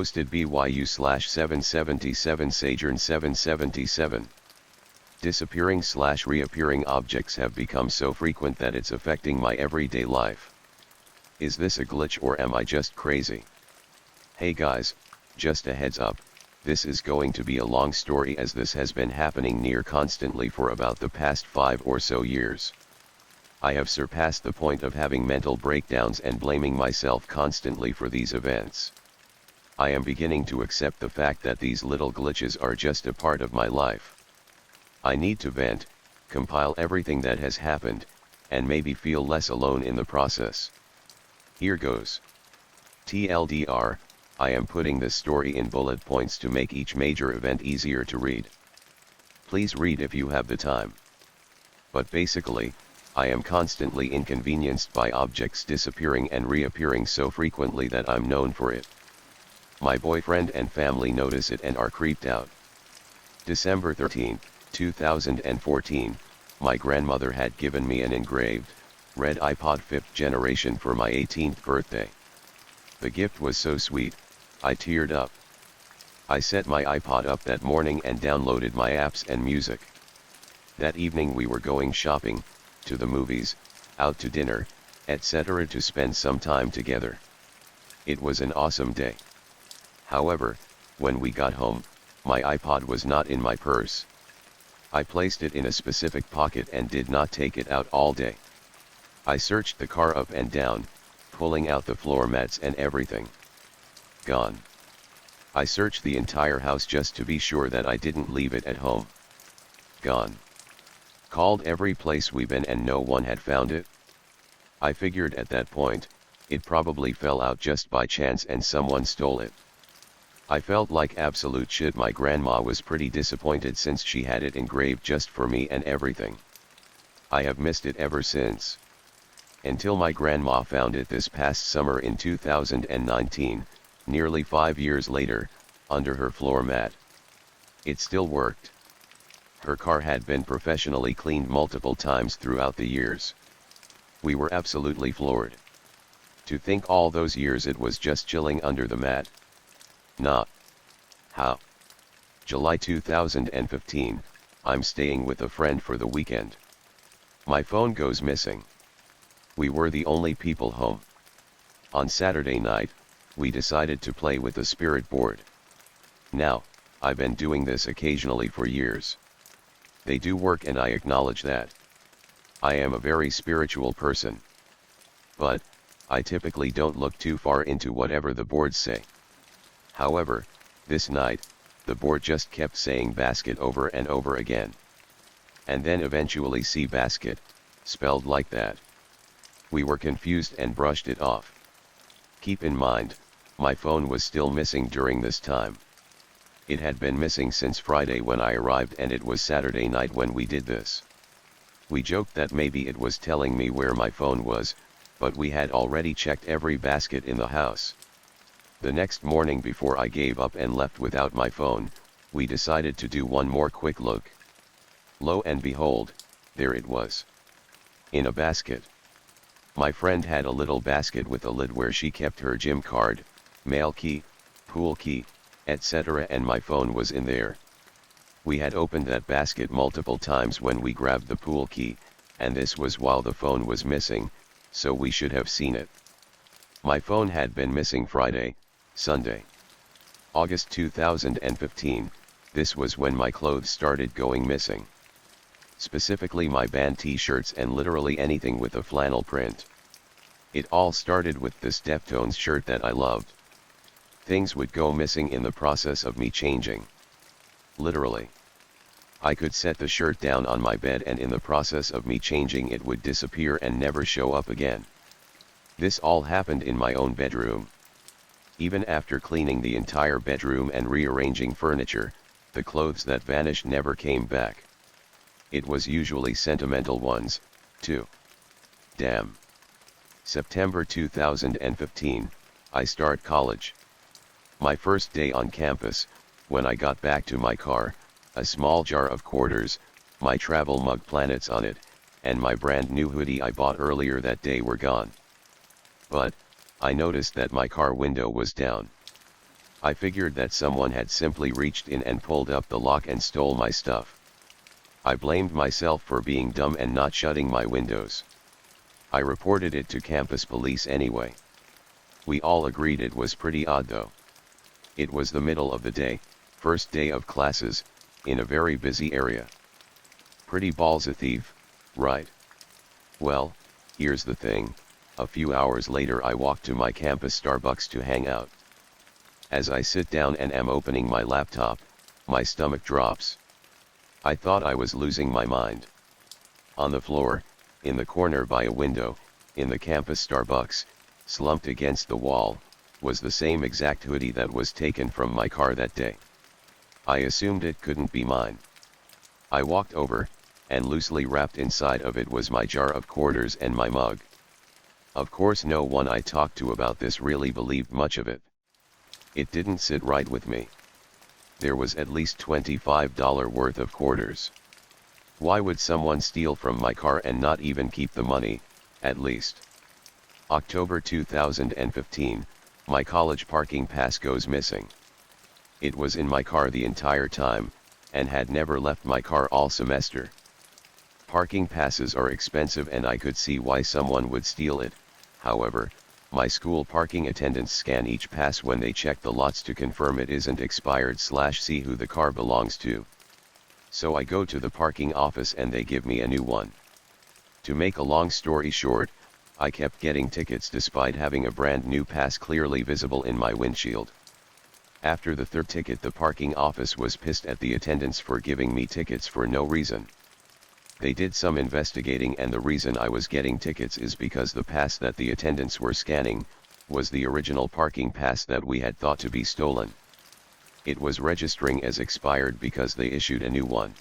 Posted BYU/777 Sajern 777. Disappearing/reappearing objects have become so frequent that it's affecting my everyday life. Is this a glitch or am I just crazy? Hey guys, just a heads up, this is going to be a long story as this has been happening near constantly for about the past 5 or so years. I have surpassed the point of having mental breakdowns and blaming myself constantly for these events. I am beginning to accept the fact that these little glitches are just a part of my life. I need to vent, compile everything that has happened, and maybe feel less alone in the process. Here goes. TLDR, I am putting this story in bullet points to make each major event easier to read. Please read if you have the time. But basically, I am constantly inconvenienced by objects disappearing and reappearing so frequently that I'm known for it. My boyfriend and family notice it and are creeped out. December 13, 2014, my grandmother had given me an engraved, red iPod 5th generation for my 18th birthday. The gift was so sweet, I teared up. I set my iPod up that morning and downloaded my apps and music. That evening we were going shopping, to the movies, out to dinner, etc. to spend some time together. It was an awesome day. However, when we got home, my iPod was not in my purse. I placed it in a specific pocket and did not take it out all day. I searched the car up and down, pulling out the floor mats and everything. Gone. I searched the entire house just to be sure that I didn't leave it at home. Gone. Called every place we've been and no one had found it. I figured at that point, it probably fell out just by chance and someone stole it. I felt like absolute shit. My grandma was pretty disappointed since she had it engraved just for me and everything. I have missed it ever since. Until my grandma found it this past summer in 2019, nearly 5 years later, under her floor mat. It still worked. Her car had been professionally cleaned multiple times throughout the years. We were absolutely floored. To think all those years it was just chilling under the mat. Nah. How? July 2015, I'm staying with a friend for the weekend. My phone goes missing. We were the only people home. On Saturday night, we decided to play with the spirit board. Now, I've been doing this occasionally for years. They do work and I acknowledge that. I am a very spiritual person. But, I typically don't look too far into whatever the boards say. However, this night, the board just kept saying basket over and over again. And then eventually see basket, spelled like that. We were confused and brushed it off. Keep in mind, my phone was still missing during this time. It had been missing since Friday when I arrived and it was Saturday night when we did this. We joked that maybe it was telling me where my phone was, but we had already checked every basket in the house. The next morning before I gave up and left without my phone, we decided to do one more quick look. Lo and behold, there it was. In a basket. My friend had a little basket with a lid where she kept her gym card, mail key, pool key, etc. and my phone was in there. We had opened that basket multiple times when we grabbed the pool key, and this was while the phone was missing, so we should have seen it. My phone had been missing Friday, Sunday. August 2015, this was when my clothes started going missing. Specifically my band t-shirts and literally anything with a flannel print. It all started with this Deftones shirt that I loved. Things would go missing in the process of me changing. Literally. I could set the shirt down on my bed and in the process of me changing it would disappear and never show up again. This all happened in my own bedroom. Even after cleaning the entire bedroom and rearranging furniture, the clothes that vanished never came back. It was usually sentimental ones, too. Damn. September 2015, I start college. My first day on campus, when I got back to my car, a small jar of quarters, my travel mug planets on it, and my brand new hoodie I bought earlier that day were gone. But, I noticed that my car window was down. I figured that someone had simply reached in and pulled up the lock and stole my stuff. I blamed myself for being dumb and not shutting my windows. I reported it to campus police anyway. We all agreed it was pretty odd though. It was the middle of the day, first day of classes, in a very busy area. Pretty ballsy thief, right? Well, here's the thing, a few hours later I walked to my campus Starbucks to hang out. As I sit down and am opening my laptop, my stomach drops. I thought I was losing my mind. On the floor, in the corner by a window, in the campus Starbucks, slumped against the wall, was the same exact hoodie that was taken from my car that day. I assumed it couldn't be mine. I walked over, and loosely wrapped inside of it was my jar of quarters and my mug. Of course no one I talked to about this really believed much of it. It didn't sit right with me. There was at least $25 worth of quarters. Why would someone steal from my car and not even keep the money, at least? October 2015, my college parking pass goes missing. It was in my car the entire time, and had never left my car all semester. Parking passes are expensive and I could see why someone would steal it. However, my school parking attendants scan each pass when they check the lots to confirm it isn't expired/see who the car belongs to. So I go to the parking office and they give me a new one. To make a long story short, I kept getting tickets despite having a brand new pass clearly visible in my windshield. After the third ticket, the parking office was pissed at the attendants for giving me tickets for no reason. They did some investigating and the reason I was getting tickets is because the pass that the attendants were scanning was the original parking pass that we had thought to be stolen. It was registering as expired because they issued a new one.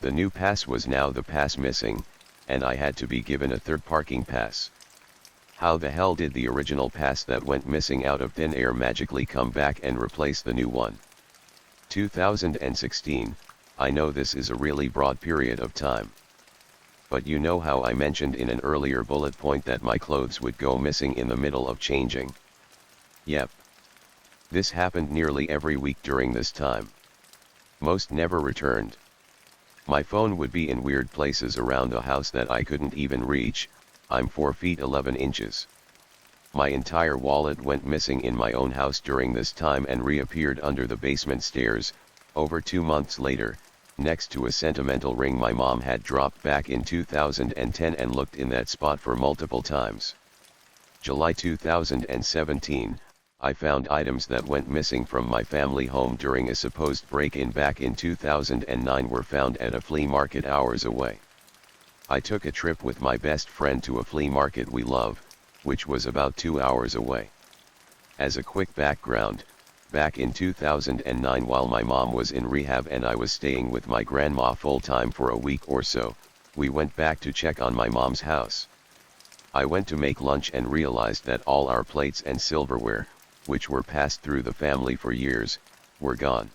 The new pass was now the pass missing, and I had to be given a third parking pass. How the hell did the original pass that went missing out of thin air magically come back and replace the new one? 2016. I know this is a really broad period of time. But you know how I mentioned in an earlier bullet point that my clothes would go missing in the middle of changing? Yep. This happened nearly every week during this time. Most never returned. My phone would be in weird places around the house that I couldn't even reach. I'm 4 feet 11 inches. My entire wallet went missing in my own house during this time and reappeared under the basement stairs, over 2 months later, next to a sentimental ring my mom had dropped back in 2010 and looked in that spot for multiple times. July 2017, I found items that went missing from my family home during a supposed break-in back in 2009 were found at a flea market hours away. I took a trip with my best friend to a flea market we love, which was about 2 hours away. As a quick background, back in 2009 while my mom was in rehab and I was staying with my grandma full-time for a week or so, we went back to check on my mom's house. I went to make lunch and realized that all our plates and silverware, which were passed through the family for years, were gone.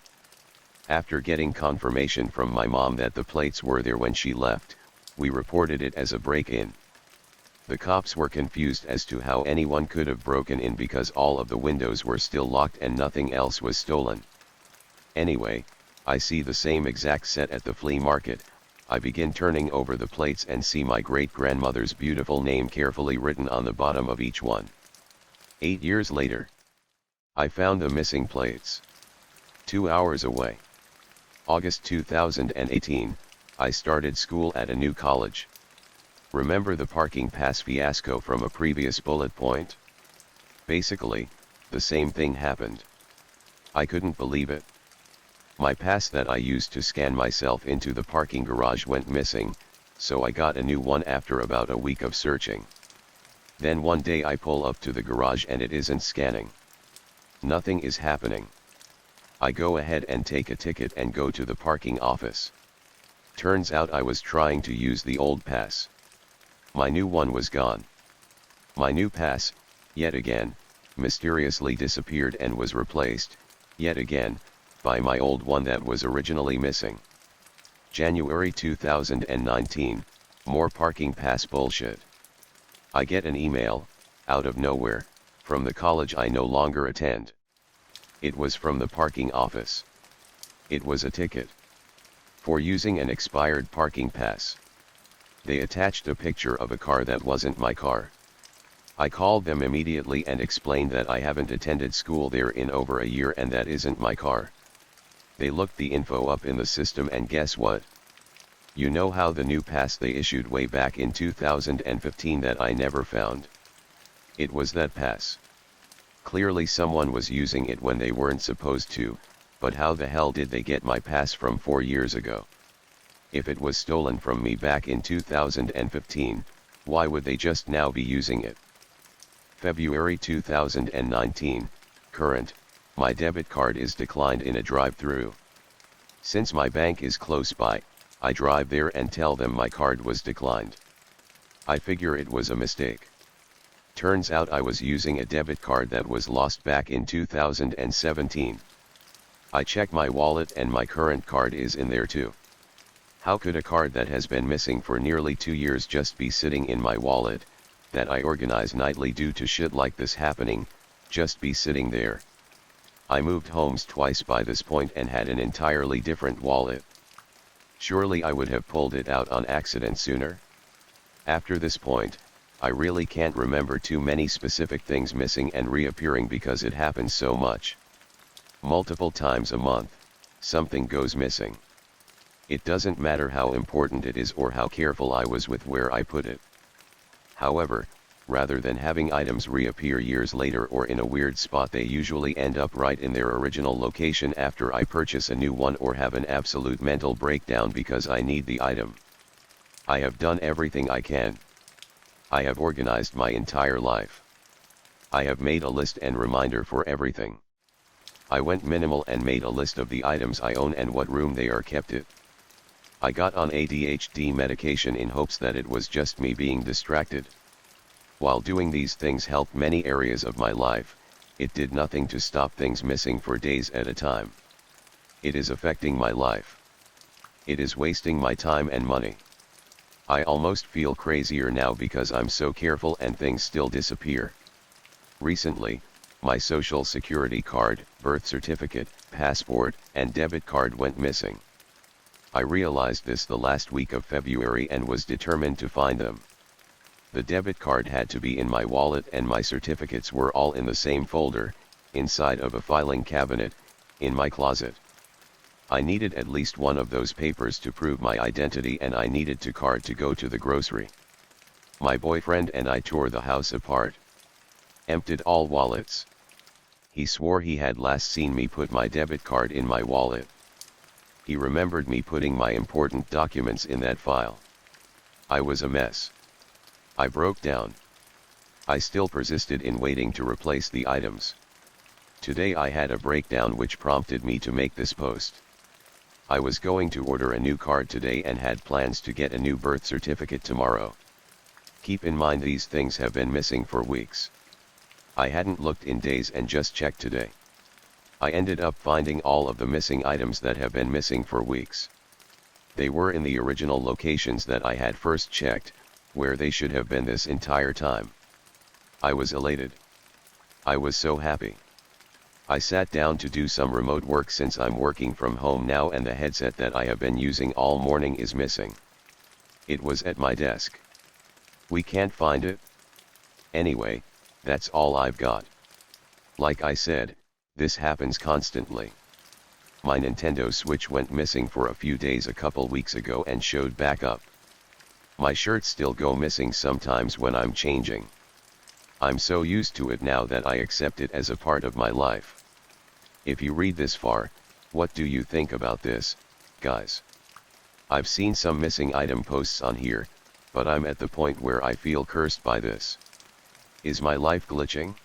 After getting confirmation from my mom that the plates were there when she left, we reported it as a break-in. The cops were confused as to how anyone could have broken in because all of the windows were still locked and nothing else was stolen. Anyway, I see the same exact set at the flea market. I begin turning over the plates and see my great-grandmother's beautiful name carefully written on the bottom of each one. 8 years later, I found the missing plates. 2 hours away. August 2018, I started school at a new college. Remember the parking pass fiasco from a previous bullet point? Basically, the same thing happened. I couldn't believe it. My pass that I used to scan myself into the parking garage went missing, so I got a new one after about a week of searching. Then one day I pull up to the garage and it isn't scanning. Nothing is happening. I go ahead and take a ticket and go to the parking office. Turns out I was trying to use the old pass. My new one was gone. My new pass, yet again, mysteriously disappeared and was replaced, yet again, by my old one that was originally missing. January 2019, more parking pass bullshit. I get an email, out of nowhere, from the college I no longer attend. It was from the parking office. It was a ticket for using an expired parking pass. They attached a picture of a car that wasn't my car. I called them immediately and explained that I haven't attended school there in over a year and that isn't my car. They looked the info up in the system and guess what? You know how the new pass they issued way back in 2015 that I never found? It was that pass. Clearly someone was using it when they weren't supposed to, but how the hell did they get my pass from 4 years ago? If it was stolen from me back in 2015, why would they just now be using it? February 2019, current, my debit card is declined in a drive-through. Since my bank is close by, I drive there and tell them my card was declined. I figure it was a mistake. Turns out I was using a debit card that was lost back in 2017. I check my wallet and my current card is in there too. How could a card that has been missing for nearly 2 years just be sitting in my wallet, that I organize nightly due to shit like this happening, just be sitting there? I moved homes twice by this point and had an entirely different wallet. Surely I would have pulled it out on accident sooner. After this point, I really can't remember too many specific things missing and reappearing because it happens so much. Multiple times a month, something goes missing. It doesn't matter how important it is or how careful I was with where I put it. However, rather than having items reappear years later or in a weird spot, they usually end up right in their original location after I purchase a new one or have an absolute mental breakdown because I need the item. I have done everything I can. I have organized my entire life. I have made a list and reminder for everything. I went minimal and made a list of the items I own and what room they are kept in. I got on ADHD medication in hopes that it was just me being distracted. While doing these things helped many areas of my life, it did nothing to stop things missing for days at a time. It is affecting my life. It is wasting my time and money. I almost feel crazier now because I'm so careful and things still disappear. Recently, my social security card, birth certificate, passport, and debit card went missing. I realized this the last week of February and was determined to find them. The debit card had to be in my wallet and my certificates were all in the same folder, inside of a filing cabinet, in my closet. I needed at least one of those papers to prove my identity and I needed the card to go to the grocery. My boyfriend and I tore the house apart. Emptied all wallets. He swore he had last seen me put my debit card in my wallet. He remembered me putting my important documents in that file. I was a mess. I broke down. I still persisted in waiting to replace the items. Today I had a breakdown which prompted me to make this post. I was going to order a new card today and had plans to get a new birth certificate tomorrow. Keep in mind these things have been missing for weeks. I hadn't looked in days and just checked today. I ended up finding all of the missing items that have been missing for weeks. They were in the original locations that I had first checked, where they should have been this entire time. I was elated. I was so happy. I sat down to do some remote work since I'm working from home now and the headset that I have been using all morning is missing. It was at my desk. We can't find it? Anyway, that's all I've got. Like I said, this happens constantly. My Nintendo Switch went missing for a few days a couple weeks ago and showed back up. My shirts still go missing sometimes when I'm changing. I'm so used to it now that I accept it as a part of my life. If you read this far, what do you think about this, guys? I've seen some missing item posts on here, but I'm at the point where I feel cursed by this. Is my life glitching?